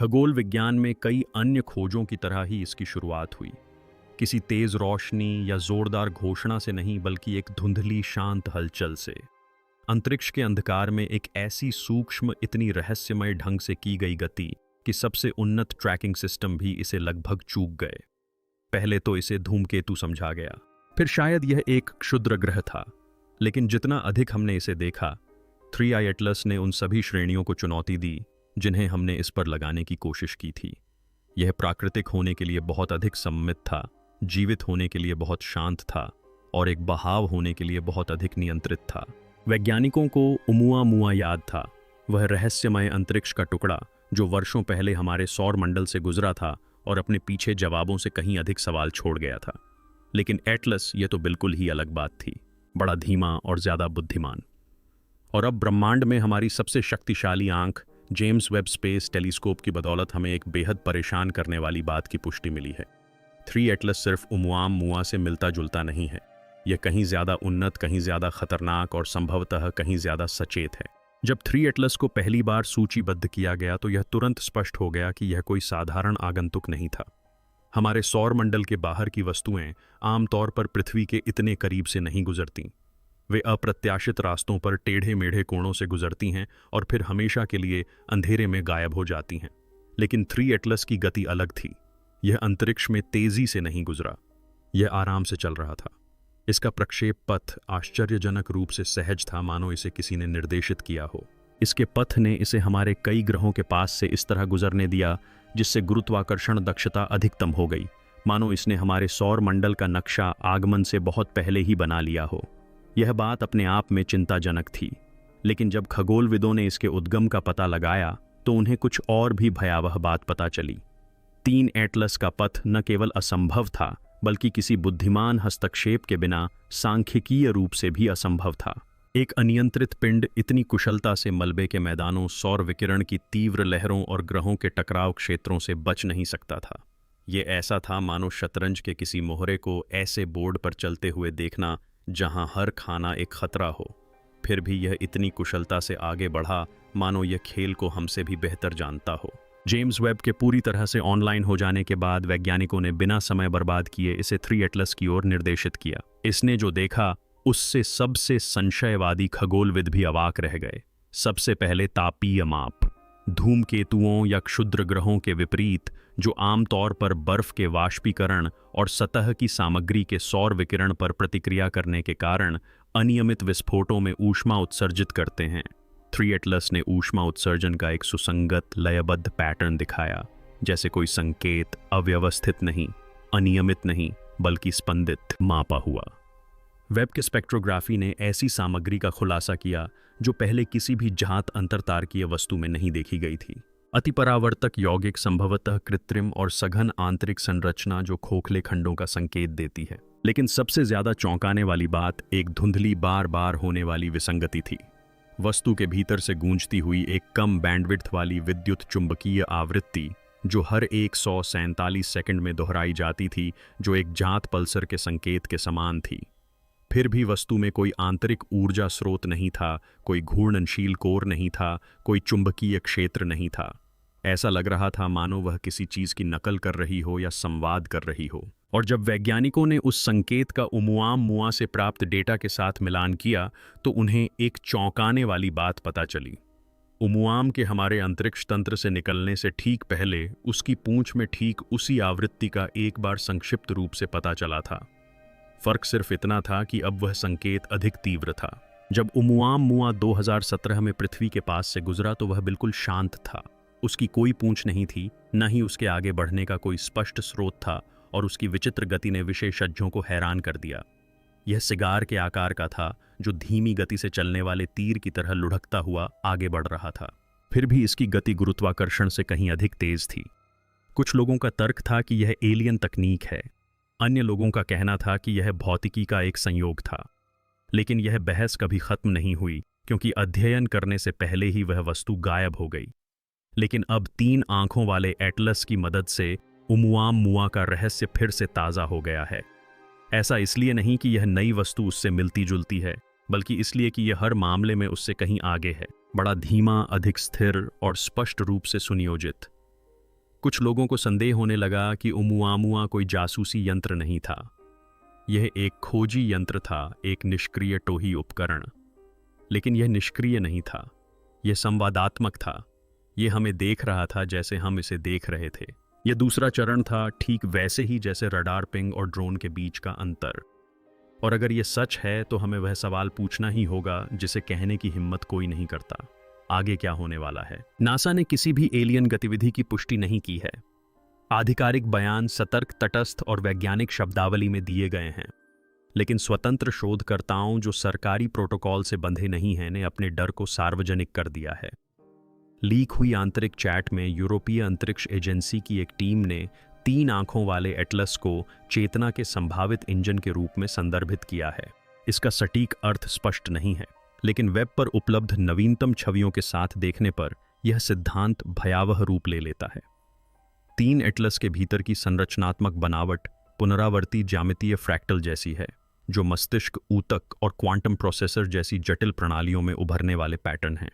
खगोल विज्ञान में कई अन्य खोजों की तरह ही इसकी शुरुआत हुई। किसी तेज रोशनी या जोरदार घोषणा से नहीं, बल्कि एक धुंधली शांत हलचल से। अंतरिक्ष के अंधकार में एक ऐसी सूक्ष्म, इतनी रहस्यमय ढंग से की गई गति कि सबसे उन्नत ट्रैकिंग सिस्टम भी इसे लगभग चूक गए। पहले तो इसे धूमकेतु समझा गया, फिर शायद यह एक क्षुद्र ग्रह था। लेकिन जितना अधिक हमने इसे देखा, 3i एटलस ने उन सभी श्रेणियों को चुनौती दी जिन्हें हमने इस पर लगाने की कोशिश की थी। यह प्राकृतिक होने के लिए बहुत अधिक सममित था, जीवित होने के लिए बहुत शांत था और एक बहाव होने के लिए बहुत अधिक नियंत्रित था। वैज्ञानिकों को ओमुआमुआ याद था, वह रहस्यमय अंतरिक्ष का टुकड़ा जो वर्षों पहले हमारे सौर मंडल से गुजरा था और अपने पीछे जवाबों से कहीं अधिक सवाल छोड़ गया था। लेकिन एटलस ये तो बिल्कुल ही अलग बात थी, बड़ा धीमा और ज्यादा बुद्धिमान। और अब ब्रह्मांड में हमारी सबसे शक्तिशाली आंख जेम्स वेब स्पेस टेलीस्कोप की बदौलत हमें एक बेहद परेशान करने वाली बात की पुष्टि मिली है। 3 एटलस सिर्फ ओमुआमुआ से मिलता जुलता नहीं है, यह कहीं ज्यादा उन्नत, कहीं ज्यादा खतरनाक और संभवतः कहीं ज्यादा सचेत है। जब 3 एटलस को पहली बार सूचीबद्ध किया गया तो यह तुरंत स्पष्ट हो गया कि यह कोई साधारण आगंतुक नहीं था। हमारे सौर मंडल के बाहर की वस्तुएं आमतौर पर पृथ्वी के इतने करीब से नहीं गुजरती। वे अप्रत्याशित रास्तों पर टेढ़े मेढ़े कोणों से गुजरती हैं और फिर हमेशा के लिए अंधेरे में गायब हो जाती हैं। लेकिन 3 एटलस की गति अलग थी। यह अंतरिक्ष में तेजी से नहीं गुजरा, यह आराम से चल रहा था। इसका प्रक्षेप पथ आश्चर्यजनक रूप से सहज था, मानो इसे किसी ने निर्देशित किया हो। इसके पथ ने इसे हमारे कई ग्रहों के पास से इस तरह गुजरने दिया जिससे गुरुत्वाकर्षण दक्षता अधिकतम हो गई, मानो इसने हमारे सौर मंडल का नक्शा आगमन से बहुत पहले ही बना लिया हो। यह बात अपने आप में चिंताजनक थी, लेकिन जब खगोलविदों ने इसके उद्गम का पता लगाया तो उन्हें कुछ और भी भयावह बात पता चली। 3 एटलस का पथ न केवल असंभव था, बल्कि किसी बुद्धिमान हस्तक्षेप के बिना सांख्यिकीय रूप से भी असंभव था। एक अनियंत्रित पिंड इतनी कुशलता से मलबे के मैदानों, सौर विकिरण की तीव्र लहरों और ग्रहों के टकराव क्षेत्रों से बच नहीं सकता था। ये ऐसा था मानो शतरंज के किसी मोहरे को ऐसे बोर्ड पर चलते हुए देखना जहां हर खाना एक खतरा हो। फिर भी यह इतनी कुशलता से आगे बढ़ा मानो यह खेल को हमसे भी बेहतर जानता हो। जेम्स वेब के पूरी तरह से ऑनलाइन हो जाने के बाद वैज्ञानिकों ने बिना समय बर्बाद किए इसे 3 एटलस की ओर निर्देशित किया। इसने जो देखा उससे सबसे संशयवादी खगोलविद भी अवाक रह गए। सबसे पहले तापीय माप। धूमकेतुओं या क्षुद्र ग्रहों के विपरीत, जो आमतौर पर बर्फ के वाष्पीकरण और सतह की सामग्री के सौर विकिरण पर प्रतिक्रिया करने के कारण अनियमित विस्फोटों में ऊष्मा उत्सर्जित करते हैं, 3 एटलस ने ऊष्मा उत्सर्जन का एक सुसंगत, लयबद्ध पैटर्न दिखाया, जैसे कोई संकेत अव्यवस्थित नहीं, अनियमित नहीं, बल्कि स्पंदित, मापा हुआ। वेब के स्पेक्ट्रोग्राफी ने ऐसी सामग्री का खुलासा किया जो पहले किसी भी जात अंतरतारकीय वस्तु में नहीं देखी गई थी। अतिपरावर्तक यौगिक, संभवतः कृत्रिम और सघन आंतरिक संरचना जो खोखले खंडों का संकेत देती है। लेकिन सबसे ज्यादा चौंकाने वाली बात एक धुंधली, बार बार होने वाली विसंगति थी। वस्तु के भीतर से गूंजती हुई एक कम बैंडविड्थ वाली विद्युत चुंबकीय आवृत्ति जो हर 147 सेकंड में दोहराई जाती थी, जो एक जात पल्सर के संकेत के समान थी। फिर भी वस्तु में कोई आंतरिक ऊर्जा स्रोत नहीं था, कोई घूर्णनशील कोर नहीं था, कोई चुंबकीय क्षेत्र नहीं था। ऐसा लग रहा था मानो वह किसी चीज की नकल कर रही हो या संवाद कर रही हो। और जब वैज्ञानिकों ने उस संकेत का ओमुआमुआ से प्राप्त डेटा के साथ मिलान किया तो उन्हें एक चौंकाने वाली बात पता चली। ओमुआम के हमारे अंतरिक्ष तंत्र से निकलने से ठीक पहले उसकी पूंछ में ठीक उसी आवृत्ति का एक बार संक्षिप्त रूप से पता चला था। फर्क सिर्फ इतना था कि अब वह संकेत अधिक तीव्र था। जब ओमुआमुआ 2017 में पृथ्वी के पास से गुजरा तो वह बिल्कुल शांत था। उसकी कोई पूंछ नहीं थी, न ही उसके आगे बढ़ने का कोई स्पष्ट स्रोत था, और उसकी विचित्र गति ने विशेषज्ञों को हैरान कर दिया। यह सिगार के आकार का था जो धीमी गति से चलने वाले तीर की तरह लुढ़कता हुआ आगे बढ़ रहा था। फिर भी इसकी गति गुरुत्वाकर्षण से कहीं अधिक तेज थी। कुछ लोगों का तर्क था कि यह एलियन तकनीक है, अन्य लोगों का कहना था कि यह भौतिकी का एक संयोग था। लेकिन यह बहस कभी खत्म नहीं हुई, क्योंकि अध्ययन करने से पहले ही वह वस्तु गायब हो गई। लेकिन अब 3 आंखों वाले एटलस की मदद से ओमुआमुआ का रहस्य फिर से ताज़ा हो गया है। ऐसा इसलिए नहीं कि यह नई वस्तु उससे मिलती जुलती है, बल्कि इसलिए कि यह हर मामले में उससे कहीं आगे है, बड़ा धीमा, अधिक स्थिर और स्पष्ट रूप से सुनियोजित। कुछ लोगों को संदेह होने लगा कि ओमुआमुआ कोई जासूसी यंत्र नहीं था। यह एक खोजी यंत्र था, एक निष्क्रिय टोही उपकरण। लेकिन यह निष्क्रिय नहीं था, यह संवादात्मक था। यह हमें देख रहा था जैसे हम इसे देख रहे थे। यह दूसरा चरण था, ठीक वैसे ही जैसे रडार पिंग और ड्रोन के बीच का अंतर। और अगर यह सच है तो हमें वह सवाल पूछना ही होगा जिसे कहने की हिम्मत कोई नहीं करता, आगे क्या होने वाला है। नासा ने किसी भी एलियन गतिविधि की पुष्टि नहीं की है। आधिकारिक बयान सतर्क, तटस्थ और वैज्ञानिक शब्दावली में दिए गए हैं। लेकिन स्वतंत्र शोधकर्ताओं जो सरकारी प्रोटोकॉल से बंधे नहीं हैं ने अपने डर को सार्वजनिक कर दिया है। लीक हुई आंतरिक चैट में यूरोपीय अंतरिक्ष एजेंसी की एक टीम ने 3 आंखों वाले एटलस को चेतना के संभावित इंजन के रूप में संदर्भित किया है। इसका सटीक अर्थ स्पष्ट नहीं है, लेकिन वेब पर उपलब्ध नवीनतम छवियों के साथ देखने पर यह सिद्धांत भयावह रूप ले लेता है। 3 एटलस के भीतर की संरचनात्मक बनावट पुनरावर्ती ज्यामितीय फ्रैक्टल जैसी है, जो मस्तिष्क, ऊतक और क्वांटम प्रोसेसर जैसी जटिल प्रणालियों में उभरने वाले पैटर्न हैं।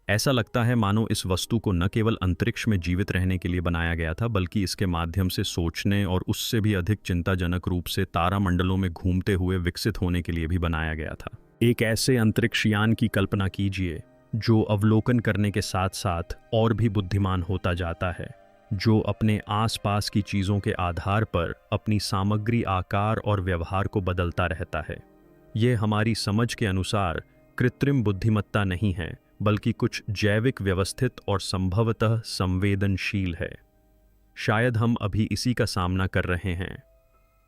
ऐसा लगता है मानो इस वस्तु को न केवल अंतरिक्ष में जीवित रहने के लिए बनाया गया था, बल्कि इसके माध्यम से सोचने और उससे भी अधिक चिंताजनक रूप से तारामंडलों में घूमते हुए विकसित होने के लिए भी बनाया गया था। एक ऐसे अंतरिक्ष यान की कल्पना कीजिए जो अवलोकन करने के साथ साथ और भी बुद्धिमान होता जाता है, जो अपने आसपास की चीज़ों के आधार पर अपनी सामग्री, आकार और व्यवहार को बदलता रहता है। यह हमारी समझ के अनुसार कृत्रिम बुद्धिमत्ता नहीं है, बल्कि कुछ जैविक, व्यवस्थित और संभवतः संवेदनशील है। शायद हम अभी इसी का सामना कर रहे हैं।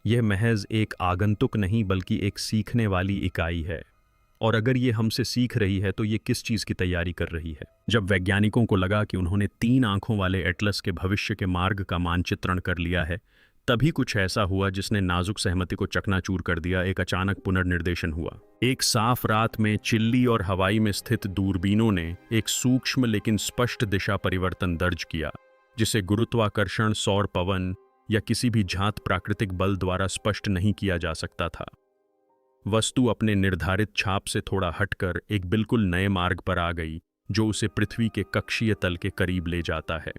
यह महज एक आगंतुक नहीं, बल्कि एक सीखने वाली इकाई है। और अगर ये हमसे सीख रही है तो ये किस चीज़ की तैयारी कर रही है? जब वैज्ञानिकों को लगा कि उन्होंने 3 आंखों वाले एटलस के भविष्य के मार्ग का मानचित्रण कर लिया है, तभी कुछ ऐसा हुआ जिसने नाजुक सहमति को चकनाचूर कर दिया। एक अचानक पुनर्निर्देशन हुआ। एक साफ रात में चिल्ली और हवाई में स्थित दूरबीनों ने एक सूक्ष्म लेकिन स्पष्ट दिशा परिवर्तन दर्ज किया, जिसे गुरुत्वाकर्षण, सौर पवन या किसी भी ज्ञात प्राकृतिक बल द्वारा स्पष्ट नहीं किया जा सकता था। वस्तु अपने निर्धारित छाप से थोड़ा हटकर एक बिल्कुल नए मार्ग पर आ गई, जो उसे पृथ्वी के कक्षीय तल के करीब ले जाता है।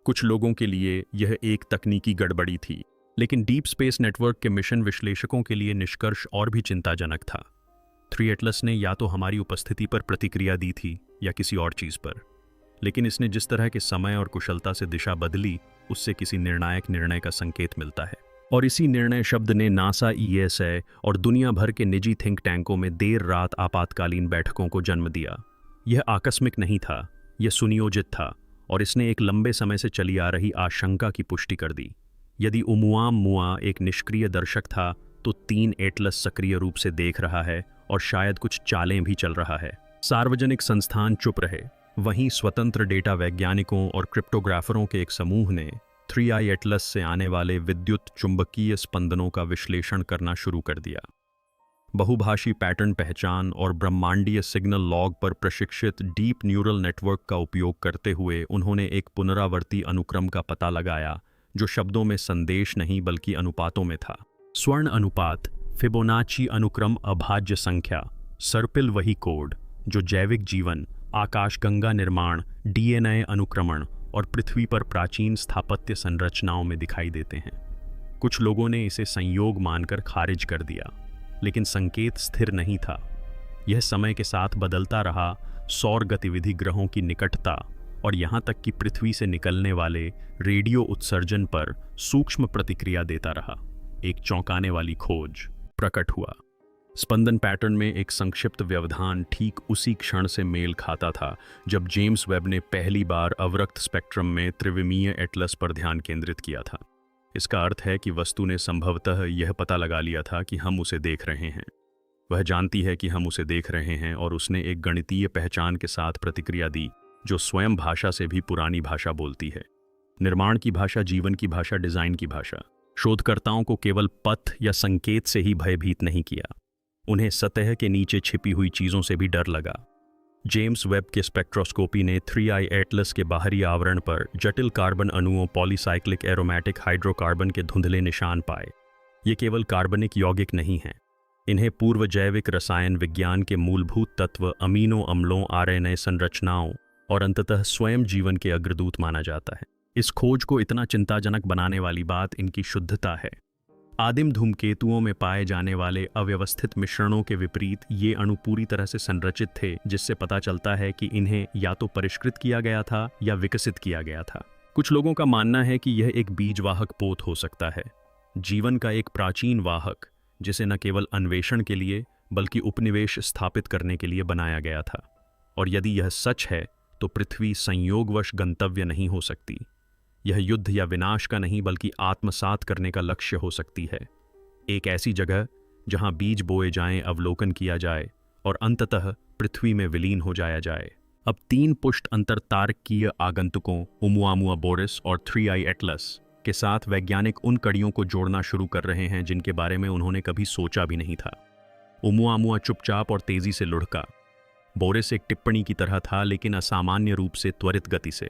कुछ लोगों के लिए यह एक तकनीकी गड़बड़ी थी, लेकिन डीप स्पेस नेटवर्क के मिशन विश्लेषकों के लिए निष्कर्ष और भी चिंताजनक था। 3 एटलस ने या तो हमारी उपस्थिति पर प्रतिक्रिया दी थी या किसी और चीज पर, लेकिन इसने जिस तरह के समय और कुशलता से दिशा बदली, उससे किसी निर्णायक निर्णय का संकेत मिलता है। और इसी निर्णय शब्द ने नासा, ESA और दुनिया भर के निजी थिंक टैंकों में देर रात आपातकालीन बैठकों को जन्म दिया। यह आकस्मिक नहीं था, यह सुनियोजित था, और इसने एक लंबे समय से चली आ रही आशंका की पुष्टि कर दी। यदि ओमुआमुआ एक निष्क्रिय दर्शक था, तो 3 एटलस सक्रिय रूप से देख रहा है और शायद कुछ चालें भी चल रहा है। सार्वजनिक संस्थान चुप रहे, वहीं स्वतंत्र डेटा वैज्ञानिकों और क्रिप्टोग्राफरों के एक समूह ने 3i एटलस से आने वाले विद्युत चुंबकीय स्पंदनों का विश्लेषण करना शुरू कर दिया। बहुभाषी पैटर्न पहचान और ब्रह्मांडीय सिग्नल लॉग पर प्रशिक्षित डीप न्यूरल नेटवर्क का उपयोग करते हुए उन्होंने एक पुनरावर्ती अनुक्रम का पता लगाया, जो शब्दों में संदेश नहीं बल्कि अनुपातों में था। स्वर्ण अनुपात, फिबोनाची अनुक्रम, अभाज्य संख्या, सर्पिल वही कोड जो जैविक जीवन, आकाशगंगा निर्माण, DNA अनुक्रमण और पृथ्वी पर प्राचीन स्थापत्य संरचनाओं में दिखाई देते हैं। कुछ लोगों ने इसे संयोग मानकर खारिज कर दिया, लेकिन संकेत स्थिर नहीं था। यह समय के साथ बदलता रहा, सौर गतिविधि, ग्रहों की निकटता और यहाँ तक कि पृथ्वी से निकलने वाले रेडियो उत्सर्जन पर सूक्ष्म प्रतिक्रिया देता रहा। एक चौंकाने वाली खोज प्रकट हुआ। स्पंदन पैटर्न में एक संक्षिप्त व्यवधान ठीक उसी क्षण से मेल खाता था जब जेम्स वेब ने पहली बार अवरक्त स्पेक्ट्रम में त्रिविमीय एटलस पर ध्यान केंद्रित किया था। इसका अर्थ है कि वस्तु ने संभवतः यह पता लगा लिया था कि हम उसे देख रहे हैं। वह जानती है कि हम उसे देख रहे हैं और उसने एक गणितीय पहचान के साथ प्रतिक्रिया दी जो स्वयं भाषा से भी पुरानी भाषा बोलती है। निर्माण की भाषा, जीवन की भाषा, डिजाइन की भाषा। शोधकर्ताओं को केवल पथ या संकेत से ही भयभीत नहीं किया, उन्हें सतह के नीचे छिपी हुई चीजों से भी डर लगा। जेम्स वेब के स्पेक्ट्रोस्कोपी ने 3i एटलस के बाहरी आवरण पर जटिल कार्बन अणुओं, पॉलीसाइक्लिक एरोमेटिक हाइड्रोकार्बन के धुंधले निशान पाए। ये केवल कार्बनिक यौगिक नहीं हैं, इन्हें पूर्व जैविक रसायन विज्ञान के मूलभूत तत्व, अमीनो अम्लों, RNA संरचनाओं और अंततः स्वयं जीवन के अग्रदूत माना जाता है। इस खोज को इतना चिंताजनक बनाने वाली बात इनकी शुद्धता है। आदिम धूमकेतुओं में पाए जाने वाले अव्यवस्थित मिश्रणों के विपरीत ये अणु पूरी तरह से संरचित थे, जिससे पता चलता है कि इन्हें या तो परिष्कृत किया गया था या विकसित किया गया था। कुछ लोगों का मानना है कि यह एक बीजवाहक पोत हो सकता है, जीवन का एक प्राचीन वाहक, जिसे न केवल अन्वेषण के लिए बल्कि उपनिवेश स्थापित करने के लिए बनाया गया था। और यदि यह सच है तो पृथ्वी संयोगवश गंतव्य नहीं हो सकती। यह युद्ध या विनाश का नहीं बल्कि आत्मसात करने का लक्ष्य हो सकती है। एक ऐसी जगह जहां बीज बोए जाएं, अवलोकन किया जाए और अंततः पृथ्वी में विलीन हो जाया जाए। अब 3 पुष्ट अंतरतारकीय आगंतुकों ओमुआमुआ बोरिस और 3i एटलस के साथ वैज्ञानिक उन कड़ियों को जोड़ना शुरू कर रहे हैं जिनके बारे में उन्होंने कभी सोचा भी नहीं था। ओमुआमुआ चुपचाप और तेजी से लुढ़का। बोरिस एक टिप्पणी की तरह था, लेकिन असामान्य रूप से त्वरित गति से।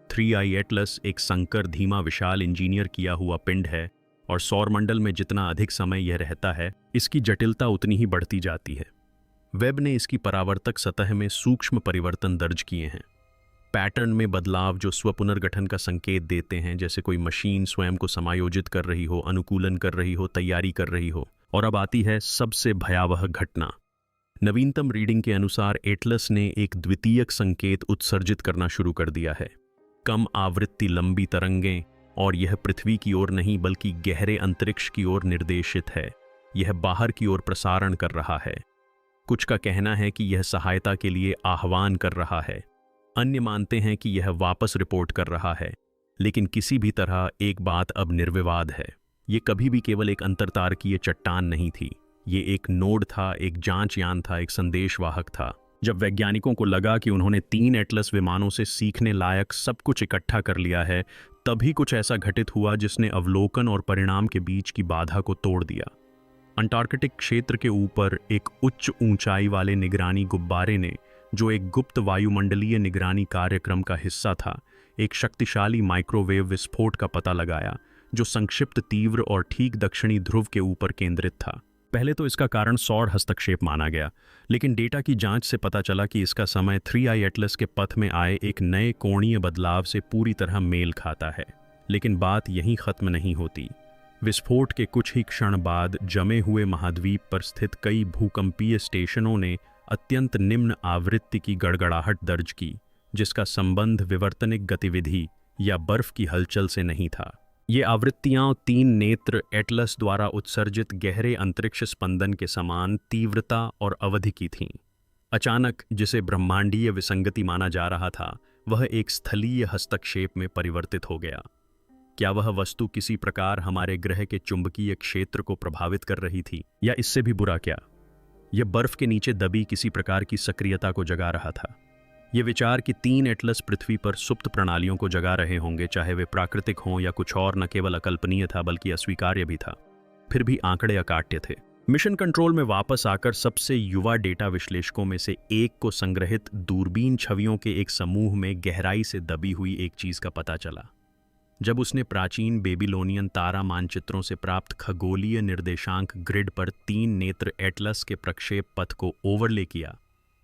3i एटलस एक संकर, धीमा, विशाल इंजीनियर किया हुआ पिंड है और सौरमंडल में जितना अधिक समय यह रहता है, इसकी जटिलता उतनी ही बढ़ती जाती है। वेब ने इसकी परावर्तक सतह में सूक्ष्म परिवर्तन दर्ज किए हैं, पैटर्न में बदलाव जो स्वपुनर्गठन का संकेत देते हैं, जैसे कोई मशीन स्वयं को समायोजित कर रही हो, अनुकूलन कर रही हो, तैयारी कर रही हो। और अब आती है सबसे भयावह घटना। नवीनतम रीडिंग के अनुसार एटलस ने एक द्वितीयक संकेत उत्सर्जित करना शुरू कर दिया है। कम आवृत्ति लंबी तरंगें, और यह पृथ्वी की ओर नहीं बल्कि गहरे अंतरिक्ष की ओर निर्देशित है। यह बाहर की ओर प्रसारण कर रहा है। कुछ का कहना है कि यह सहायता के लिए आह्वान कर रहा है, अन्य मानते हैं कि यह वापस रिपोर्ट कर रहा है। लेकिन किसी भी तरह एक बात अब निर्विवाद है, ये कभी भी केवल एक अंतरतारकीय चट्टान नहीं थी। ये एक नोड था, एक जांच यान था, एक संदेशवाहक था। जब वैज्ञानिकों को लगा कि उन्होंने 3 एटलस विमानों से सीखने लायक सब कुछ इकट्ठा कर लिया है, तभी कुछ ऐसा घटित हुआ जिसने अवलोकन और परिणाम के बीच की बाधा को तोड़ दिया। अंटार्कटिक क्षेत्र के ऊपर एक उच्च ऊंचाई वाले निगरानी गुब्बारे ने, जो एक गुप्त वायुमंडलीय निगरानी कार्यक्रम का हिस्सा था, एक शक्तिशाली माइक्रोवेव विस्फोट का पता लगाया जो संक्षिप्त, तीव्र और ठीक दक्षिणी ध्रुव के ऊपर केंद्रित था। पहले तो इसका कारण सौर हस्तक्षेप माना गया, लेकिन डेटा की जांच से पता चला कि इसका समय 3i एटलस के पथ में आए एक नए कोणीय बदलाव से पूरी तरह मेल खाता है। लेकिन बात यहीं खत्म नहीं होती। विस्फोट के कुछ ही क्षण बाद जमे हुए महाद्वीप पर स्थित कई भूकंपीय स्टेशनों ने अत्यंत निम्न आवृत्ति की गड़गड़ाहट दर्ज की, जिसका संबंध विवर्तनिक गतिविधि या बर्फ की हलचल से नहीं था। ये आवृत्तियां 3 नेत्र एटलस द्वारा उत्सर्जित गहरे अंतरिक्ष स्पंदन के समान तीव्रता और अवधि की थीं। अचानक जिसे ब्रह्मांडीय विसंगति माना जा रहा था, वह एक स्थलीय हस्तक्षेप में परिवर्तित हो गया। क्या वह वस्तु किसी प्रकार हमारे ग्रह के चुंबकीय क्षेत्र को प्रभावित कर रही थी, या इससे भी बुरा क्या, यह बर्फ के नीचे दबी किसी प्रकार की सक्रियता को जगा रहा था? ये विचार कि 3 एटलस पृथ्वी पर सुप्त प्रणालियों को जगा रहे होंगे, चाहे वे प्राकृतिक हों या कुछ और, न केवल अकल्पनीय था बल्कि अस्वीकार्य भी था। फिर भी आंकड़े अकाट्य थे। मिशन कंट्रोल में वापस आकर सबसे युवा डेटा विश्लेषकों में से एक को संग्रहित दूरबीन छवियों के एक समूह में गहराई से दबी हुई एक चीज का पता चला। जब उसने प्राचीन बेबीलोनियन तारा मानचित्रों से प्राप्त खगोलीय निर्देशांक ग्रिड पर 3 नेत्र एटलस के प्रक्षेप पथ को ओवरले किया,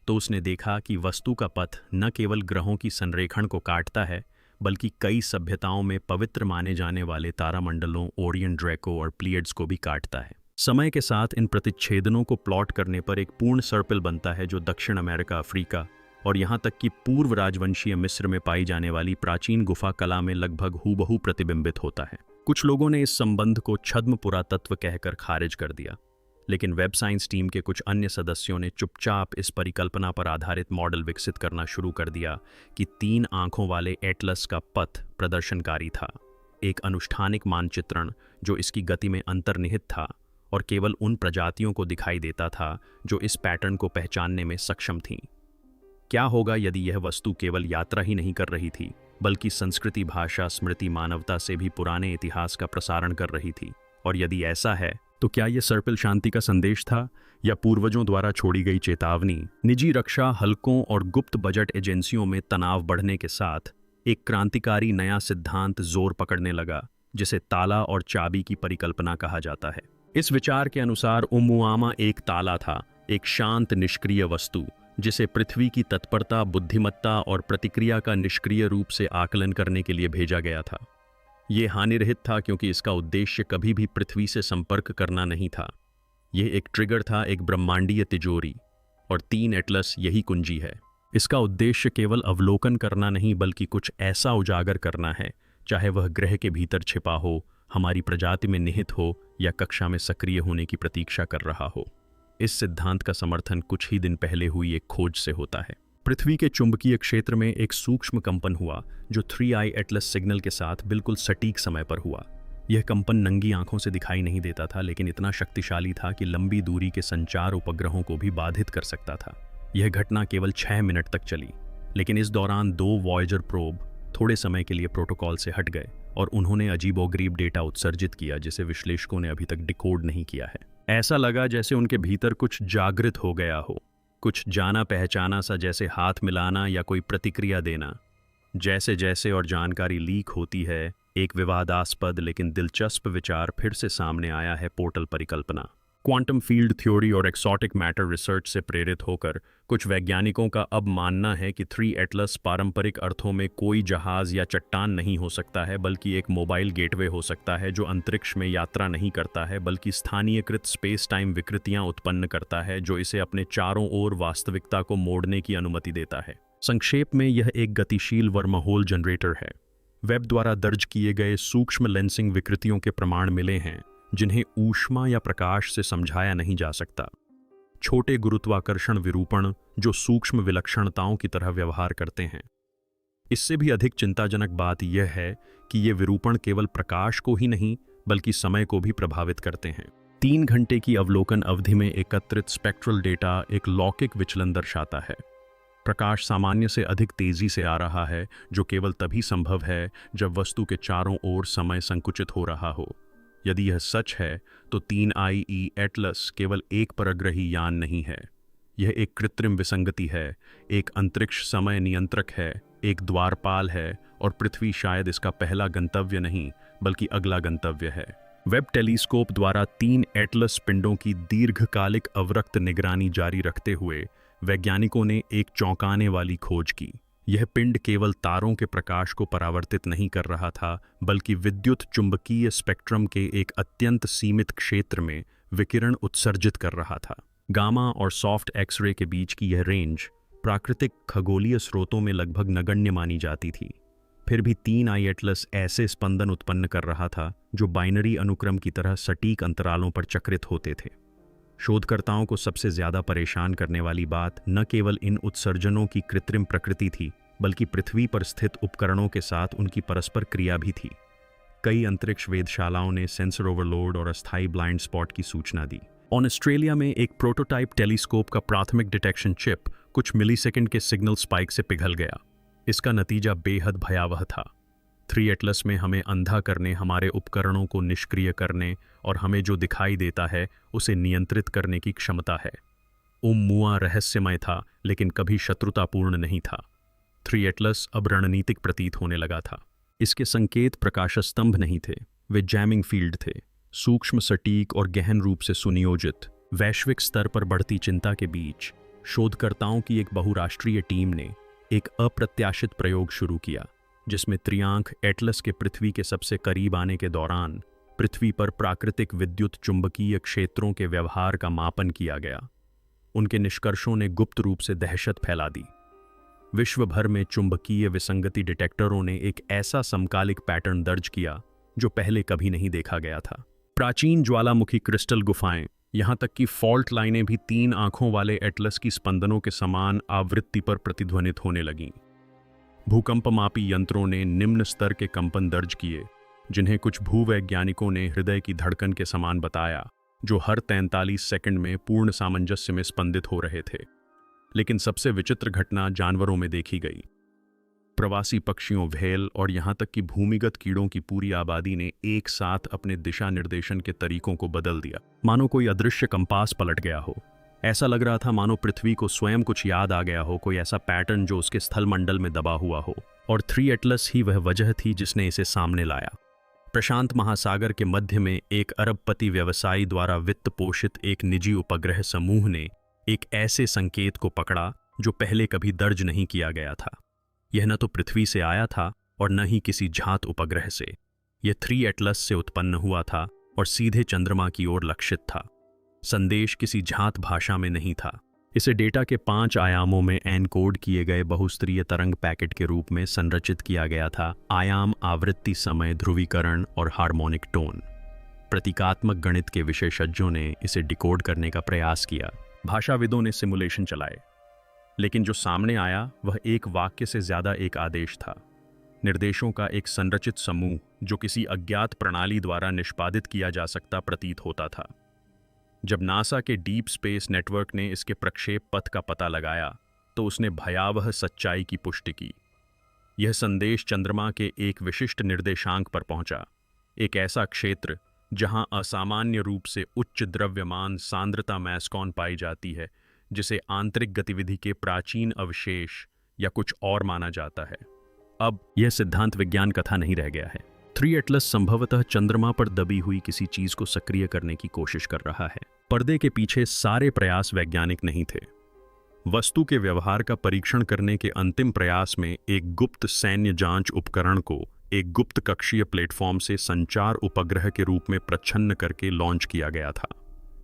तो उसने देखा कि वस्तु का पथ न केवल ग्रहों की संरेखण को काटता है, बल्कि कई सभ्यताओं में पवित्र माने जाने वाले तारामंडलों ओरियन, ड्रैको और प्लीयड्स को भी काटता है। समय के साथ इन प्रतिच्छेदनों को प्लॉट करने पर एक पूर्ण सर्पिल बनता है जो दक्षिण अमेरिका, अफ्रीका और यहाँ तक कि पूर्व राजवंशीय मिस्र में पाई जाने वाली प्राचीन गुफा कला में लगभग हूबहू प्रतिबिंबित होता है। कुछ लोगों ने इस संबंध को छद्म पुरातत्व कहकर खारिज कर दिया, लेकिन वेब साइंस टीम के कुछ अन्य सदस्यों ने चुपचाप इस परिकल्पना पर आधारित मॉडल विकसित करना शुरू कर दिया कि 3 आंखों वाले एटलस का पथ प्रदर्शनकारी था, एक अनुष्ठानिक मानचित्रण जो इसकी गति में अंतर्निहित था और केवल उन प्रजातियों को दिखाई देता था जो इस पैटर्न को पहचानने में सक्षम थीं। क्या होगा यदि यह वस्तु केवल यात्रा ही नहीं कर रही थी, बल्कि संस्कृति, भाषा, स्मृति, मानवता से भी पुराने इतिहास का प्रसारण कर रही थी? और यदि ऐसा है, तो क्या यह सर्पिल शांति का संदेश था या पूर्वजों द्वारा छोड़ी गई चेतावनी? निजी रक्षा हल्कों और गुप्त बजट एजेंसियों में तनाव बढ़ने के साथ एक क्रांतिकारी नया सिद्धांत जोर पकड़ने लगा, जिसे ताला और चाबी की परिकल्पना कहा जाता है। इस विचार के अनुसार ओमुआमा एक ताला था, एक शांत निष्क्रिय वस्तु जिसे पृथ्वी की तत्परता, बुद्धिमत्ता और प्रतिक्रिया का निष्क्रिय रूप से आकलन करने के लिए भेजा गया था। ये हानिरहित था क्योंकि इसका उद्देश्य कभी भी पृथ्वी से संपर्क करना नहीं था। यह एक ट्रिगर था, एक ब्रह्मांडीय तिजोरी, और 3 एटलस यही कुंजी है। इसका उद्देश्य केवल अवलोकन करना नहीं बल्कि कुछ ऐसा उजागर करना है, चाहे वह ग्रह के भीतर छिपा हो, हमारी प्रजाति में निहित हो या कक्षा में सक्रिय होने की प्रतीक्षा कर रहा हो। इस सिद्धांत का समर्थन कुछ ही दिन पहले हुई एक खोज से होता है। पृथ्वी के चुंबकीय क्षेत्र में एक सूक्ष्म कंपन हुआ जो 3i एटलस सिग्नल के साथ बिल्कुल सटीक समय पर हुआ। यह कंपन नंगी आंखों से दिखाई नहीं देता था, लेकिन इतना शक्तिशाली था कि लंबी दूरी के संचार उपग्रहों को भी बाधित कर सकता था। यह घटना केवल 6 मिनट तक चली, लेकिन इस दौरान 2 वॉयेजर प्रोब थोड़े समय के लिए प्रोटोकॉल से हट गए और उन्होंने अजीबोगरीब डेटा उत्सर्जित किया जिसे विश्लेषकों ने अभी तक डिकोड नहीं किया है। ऐसा लगा जैसे उनके भीतर कुछ जागृत हो गया हो, कुछ जाना पहचाना सा, जैसे हाथ मिलाना या कोई प्रतिक्रिया देना। जैसे जैसे और जानकारी लीक होती है, एक विवादास्पद लेकिन दिलचस्प विचार फिर से सामने आया है, पोर्टल परिकल्पना। क्वांटम फील्ड थ्योरी और एक्सोटिक मैटर रिसर्च से प्रेरित होकर कुछ वैज्ञानिकों का अब मानना है कि 3 एटलस पारंपरिक अर्थों में कोई जहाज या चट्टान नहीं हो सकता है, बल्कि एक मोबाइल गेटवे हो सकता है जो अंतरिक्ष में यात्रा नहीं करता है बल्कि स्थानीयकृत स्पेस टाइम विकृतियां उत्पन्न करता है, जो इसे अपने चारों ओर वास्तविकता को मोड़ने की अनुमति देता है। संक्षेप में, यह एक गतिशील वर्महोल जनरेटर है। वेब द्वारा दर्ज किए गए सूक्ष्म लेंसिंग विकृतियों के प्रमाण मिले हैं जिन्हें ऊष्मा या प्रकाश से समझाया नहीं जा सकता। छोटे गुरुत्वाकर्षण विरूपण जो सूक्ष्म विलक्षणताओं की तरह व्यवहार करते हैं। इससे भी अधिक चिंताजनक बात यह है कि ये विरूपण केवल प्रकाश को ही नहीं बल्कि समय को भी प्रभावित करते हैं। 3 घंटे की अवलोकन अवधि में एकत्रित स्पेक्ट्रल डेटा एक लौकिक विचलन दर्शाता है। प्रकाश सामान्य से अधिक तेजी से आ रहा है, जो केवल तभी संभव है जब वस्तु के चारों ओर समय संकुचित हो रहा हो। यदि यह सच है तो 3IE एटलस केवल एक परग्रही यान नहीं है, यह एक कृत्रिम विसंगति है, एक अंतरिक्ष समय नियंत्रक है, एक द्वारपाल है, और पृथ्वी शायद इसका पहला गंतव्य नहीं बल्कि अगला गंतव्य है। वेब टेलीस्कोप द्वारा 3 एटलस पिंडों की दीर्घकालिक अवरक्त निगरानी जारी रखते हुए वैज्ञानिकों ने एक चौंकाने वाली खोज की। यह पिंड केवल तारों के प्रकाश को परावर्तित नहीं कर रहा था बल्कि विद्युत चुंबकीय स्पेक्ट्रम के एक अत्यंत सीमित क्षेत्र में विकिरण उत्सर्जित कर रहा था। गामा और सॉफ्ट एक्सरे के बीच की यह रेंज प्राकृतिक खगोलीय स्रोतों में लगभग नगण्य मानी जाती थी। फिर भी 3i एटलस ऐसे स्पंदन उत्पन्न कर रहा था जो बाइनरी अनुक्रम की तरह सटीक अंतरालों पर चक्रित होते थे। शोधकर्ताओं को सबसे ज्यादा परेशान करने वाली बात न केवल इन उत्सर्जनों की कृत्रिम प्रकृति थी बल्कि पृथ्वी पर स्थित उपकरणों के साथ उनकी परस्पर क्रिया भी थी। कई अंतरिक्ष वेधशालाओं ने सेंसर ओवरलोड और अस्थायी ब्लाइंड स्पॉट की सूचना दी। ऑस्ट्रेलिया में एक प्रोटोटाइप टेलीस्कोप का प्राथमिक डिटेक्शन चिप कुछ मिलीसेकंड के सिग्नल स्पाइक से पिघल गया। इसका नतीजा बेहद भयावह था। 3 एटलस में हमें अंधा करने, हमारे उपकरणों को निष्क्रिय करने और हमें जो दिखाई देता है उसे नियंत्रित करने की क्षमता है। ओमुआ रहस्यमय था लेकिन कभी शत्रुतापूर्ण नहीं था। 3 एटलस अब रणनीतिक प्रतीत होने लगा था। इसके संकेत प्रकाशस्तंभ नहीं थे, वे जैमिंग फील्ड थे, सूक्ष्म, सटीक और गहन रूप से सुनियोजित। वैश्विक स्तर पर बढ़ती चिंता के बीच शोधकर्ताओं की एक बहुराष्ट्रीय टीम ने एक अप्रत्याशित प्रयोग शुरू किया जिसमें त्रियांक एटलस के पृथ्वी के सबसे करीब आने के दौरान पृथ्वी पर प्राकृतिक विद्युत चुंबकीय क्षेत्रों के व्यवहार का मापन किया गया। उनके निष्कर्षों ने गुप्त रूप से दहशत फैला दी। विश्व भर में चुंबकीय विसंगति डिटेक्टरों ने एक ऐसा समकालिक पैटर्न दर्ज किया जो पहले कभी नहीं देखा गया था। प्राचीन ज्वालामुखी क्रिस्टल गुफाएं, यहां तक कि फॉल्ट लाइनें भी 3 आंखों वाले एटलस की स्पंदनों के समान आवृत्ति पर प्रतिध्वनित होने लगीं। भूकंपमापी यंत्रों ने निम्न स्तर के कंपन दर्ज किए जिन्हें कुछ भूवैज्ञानिकों ने हृदय की धड़कन के समान बताया, जो हर 43 सेकंड में पूर्ण सामंजस्य में स्पंदित हो रहे थे। लेकिन सबसे विचित्र घटना जानवरों में देखी गई। प्रवासी पक्षियों, व्हेल और यहां तक कि भूमिगत कीड़ों की पूरी आबादी ने एक साथ अपने दिशा निर्देशन के तरीकों को बदल दिया, मानो कोई अदृश्य कंपास पलट गया हो। ऐसा लग रहा था मानो पृथ्वी को स्वयं कुछ याद आ गया हो, कोई ऐसा पैटर्न जो उसके स्थल मंडल में दबा हुआ हो। और 3 एटलस ही वह वजह थी जिसने इसे सामने लाया। प्रशांत महासागर के मध्य में एक अरबपति व्यवसायी द्वारा वित्त पोषित एक निजी उपग्रह समूह ने एक ऐसे संकेत को पकड़ा जो पहले कभी दर्ज नहीं किया गया था। यह न तो पृथ्वी से आया था और न ही किसी झात उपग्रह से। यह 3 एटलस से उत्पन्न हुआ था और सीधे चंद्रमा की ओर लक्षित था। संदेश किसी झात भाषा में नहीं था। इसे डेटा के 5 आयामों में एनकोड किए गए बहुस्तरीय तरंग पैकेट के रूप में संरचित किया गया था। आयाम, आवृत्ति, समय, ध्रुवीकरण और हार्मोनिक टोन। प्रतीकात्मक गणित के विशेषज्ञों ने इसे डिकोड करने का प्रयास किया। भाषाविदों ने सिमुलेशन चलाए, लेकिन जो सामने आया वह एक वाक्य से ज्यादा एक आदेश था। निर्देशों का एक संरचित समूह जो किसी अज्ञात प्रणाली द्वारा निष्पादित किया जा सकता प्रतीत होता था। जब नासा के डीप स्पेस नेटवर्क ने इसके प्रक्षेप पथ का पता लगाया तो उसने भयावह सच्चाई की पुष्टि की। यह संदेश चंद्रमा के एक विशिष्ट निर्देशांक पर पहुंचा, एक ऐसा क्षेत्र जहां असामान्य रूप से उच्च द्रव्यमान सांद्रता मैस्कॉन पाई जाती है, जिसे आंतरिक गतिविधि के प्राचीन अवशेष या कुछ और माना जाता है। अब यह सिद्धांत विज्ञान कथा नहीं रह गया है। 3 एटलस संभवतः चंद्रमा पर दबी हुई किसी चीज को सक्रिय करने की कोशिश कर रहा है। पर्दे के पीछे सारे प्रयास वैज्ञानिक नहीं थे। वस्तु के व्यवहार का परीक्षण करने के अंतिम प्रयास में एक गुप्त सैन्य जांच उपकरण को एक गुप्त कक्षीय प्लेटफॉर्म से संचार उपग्रह के रूप में प्रच्छन्न करके लॉन्च किया गया था।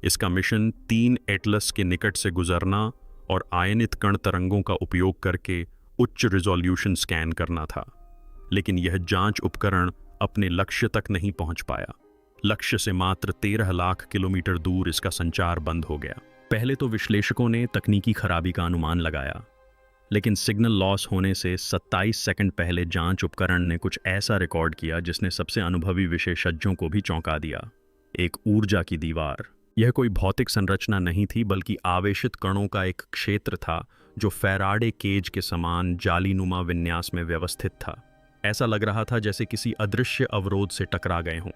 इसका मिशन 3 एटलस के निकट से गुजरना और आयनित कण तरंगों का उपयोग करके उच्च रिजोल्यूशन स्कैन करना था। लेकिन यह जांच उपकरण अपने लक्ष्य तक नहीं पहुंच पाया। लक्ष्य से मात्र 13 लाख किलोमीटर दूर इसका संचार बंद हो गया। पहले तो विश्लेषकों ने तकनीकी खराबी का अनुमान लगाया, लेकिन सिग्नल लॉस होने से 27 सेकंड पहले जांच उपकरण ने कुछ ऐसा रिकॉर्ड किया जिसने सबसे अनुभवी विशेषज्ञों को भी चौंका दिया। एक ऊर्जा की दीवार। यह कोई भौतिक संरचना नहीं थी, बल्कि आवेशित कणों का एक क्षेत्र था जो फैराडे केज के समान जालीनुमा विन्यास में व्यवस्थित था। ऐसा लग रहा था जैसे किसी अदृश्य अवरोध से टकरा गए हों।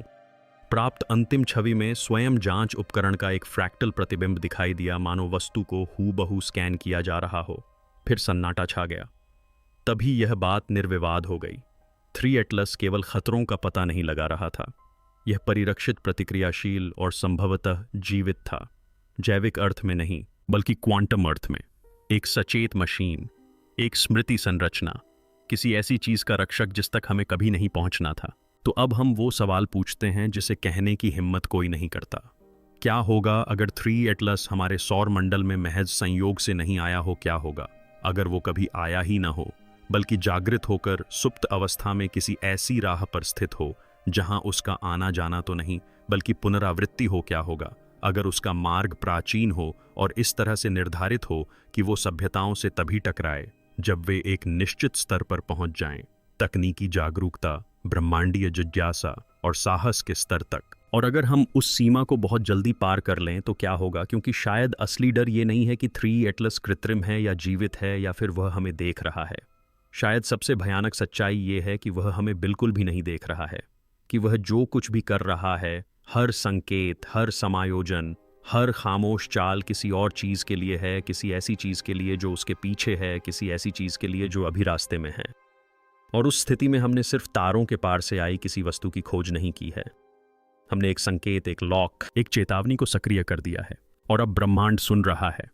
प्राप्त अंतिम छवि में स्वयं जांच उपकरण का एक फ्रैक्टल प्रतिबिंब दिखाई दिया, मानो वस्तु को हूबहू स्कैन किया जा रहा हो। फिर सन्नाटा छा गया। तभी यह बात निर्विवाद हो गई। 3 एटलस केवल खतरों का पता नहीं लगा रहा था, यह परिरक्षित, प्रतिक्रियाशील और संभवतः जीवित था। जैविक अर्थ में नहीं, बल्कि क्वांटम अर्थ में। एक सचेत मशीन, एक स्मृति संरचना, किसी ऐसी चीज का रक्षक जिस तक हमें कभी नहीं पहुंचना था। तो अब हम वो सवाल पूछते हैं जिसे कहने की हिम्मत कोई नहीं करता। क्या होगा अगर 3 एटलस हमारे सौर मंडल में महज संयोग से नहीं आया हो? क्या होगा अगर वो कभी आया ही ना हो, बल्कि जागृत होकर सुप्त अवस्था में किसी ऐसी राह पर स्थित हो जहां उसका आना जाना तो नहीं बल्कि पुनरावृत्ति हो? क्या होगा अगर उसका मार्ग प्राचीन हो और इस तरह से निर्धारित हो कि वो सभ्यताओं से तभी टकराए जब वे एक निश्चित स्तर पर पहुंच जाएं, तकनीकी जागरूकता, ब्रह्मांडीय जिज्ञासा और साहस के स्तर तक। और अगर हम उस सीमा को बहुत जल्दी पार कर लें तो क्या होगा? क्योंकि शायद असली डर ये नहीं है कि 3 एटलस कृत्रिम है या जीवित है या फिर वह हमें देख रहा है। शायद सबसे भयानक सच्चाई ये है कि वह हमें बिल्कुल भी नहीं देख रहा है, कि वह जो कुछ भी कर रहा है, हर संकेत, हर समायोजन, हर खामोश चाल किसी और चीज के लिए है, किसी ऐसी चीज के लिए जो उसके पीछे है, किसी ऐसी चीज के लिए जो अभी रास्ते में है। और उस स्थिति में हमने सिर्फ तारों के पार से आई किसी वस्तु की खोज नहीं की है। हमने एक संकेत, एक लॉक, एक चेतावनी को सक्रिय कर दिया है और अब ब्रह्मांड सुन रहा है।